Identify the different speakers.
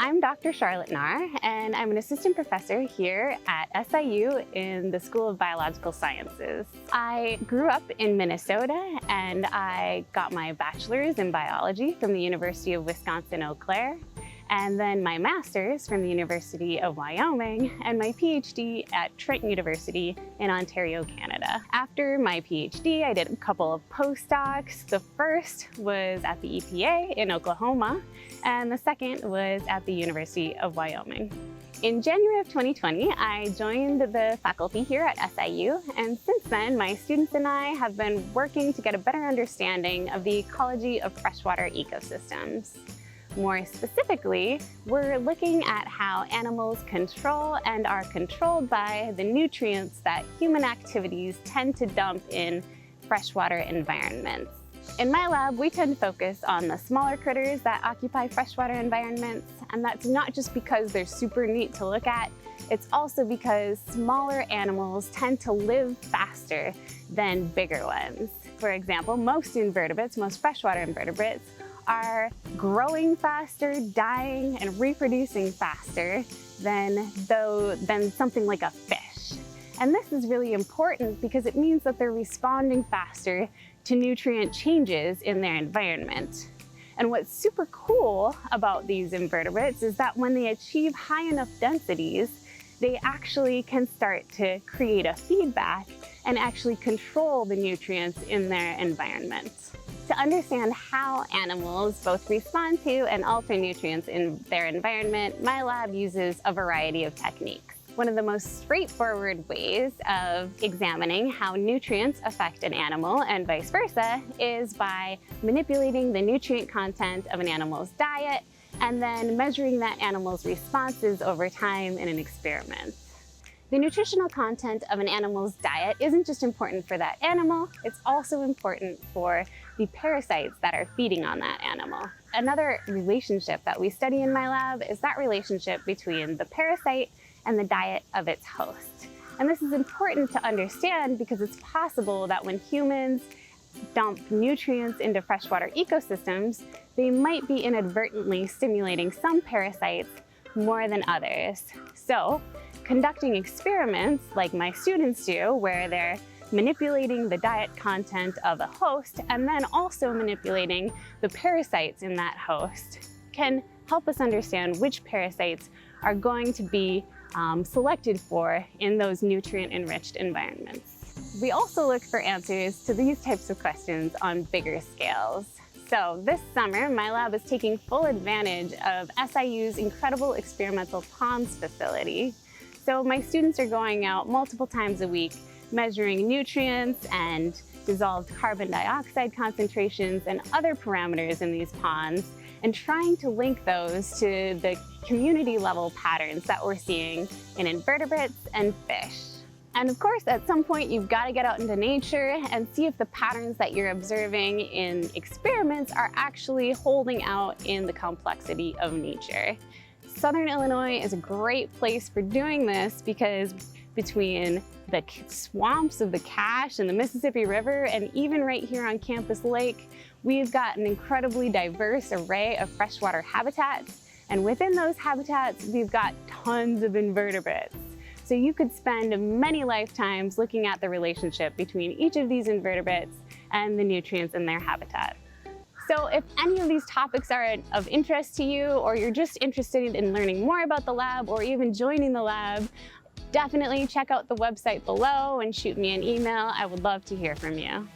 Speaker 1: I'm Dr. Charlotte Narr, and I'm an assistant professor here at SIU in the School of Biological Sciences. I grew up in Minnesota, and I got my bachelor's in biology from the University of Wisconsin-Eau Claire, and then my master's from the University of Wyoming, and my PhD at Trent University in Ontario, Canada. After my PhD, I did a couple of postdocs. The first was at the EPA in Oklahoma, and the second was at the University of Wyoming. In January of 2020, I joined the faculty here at SIU, and since then, my students and I have been working to get a better understanding of the ecology of freshwater ecosystems. More specifically, we're looking at how animals control and are controlled by the nutrients that human activities tend to dump in freshwater environments. In my lab, we tend to focus on the smaller critters that occupy freshwater environments, and that's not just because they're super neat to look at, it's also because smaller animals tend to live faster than bigger ones. For example, most invertebrates, most freshwater invertebrates, are growing faster, dying, and reproducing faster than something like a fish. And this is really important because it means that they're responding faster to nutrient changes in their environment. And what's super cool about these invertebrates is that when they achieve high enough densities, they actually can start to create a feedback and actually control the nutrients in their environment. To understand how animals both respond to and alter nutrients in their environment, my lab uses a variety of techniques. One of the most straightforward ways of examining how nutrients affect an animal and vice versa is by manipulating the nutrient content of an animal's diet and then measuring that animal's responses over time in an experiment. The nutritional content of an animal's diet isn't just important for that animal, it's also important for the parasites that are feeding on that animal. Another relationship that we study in my lab is that relationship between the parasite and the diet of its host. And this is important to understand because it's possible that when humans dump nutrients into freshwater ecosystems, they might be inadvertently stimulating some parasites more than others. So, conducting experiments like my students do, where they're manipulating the diet content of a host and then also manipulating the parasites in that host, can help us understand which parasites are going to be selected for in those nutrient-enriched environments. We also look for answers to these types of questions on bigger scales. So this summer, my lab is taking full advantage of SIU's incredible experimental ponds facility. So my students are going out multiple times a week, measuring nutrients and dissolved carbon dioxide concentrations and other parameters in these ponds, and trying to link those to the community level patterns that we're seeing in invertebrates and fish. And of course, at some point, you've got to get out into nature and see if the patterns that you're observing in experiments are actually holding out in the complexity of nature. Southern Illinois is a great place for doing this because between the swamps of the Cache and the Mississippi River, and even right here on Campus Lake, we've got an incredibly diverse array of freshwater habitats. And within those habitats, we've got tons of invertebrates. So you could spend many lifetimes looking at the relationship between each of these invertebrates and the nutrients in their habitat. So if any of these topics are of interest to you, or you're just interested in learning more about the lab or even joining the lab, definitely check out the website below and shoot me an email. I would love to hear from you.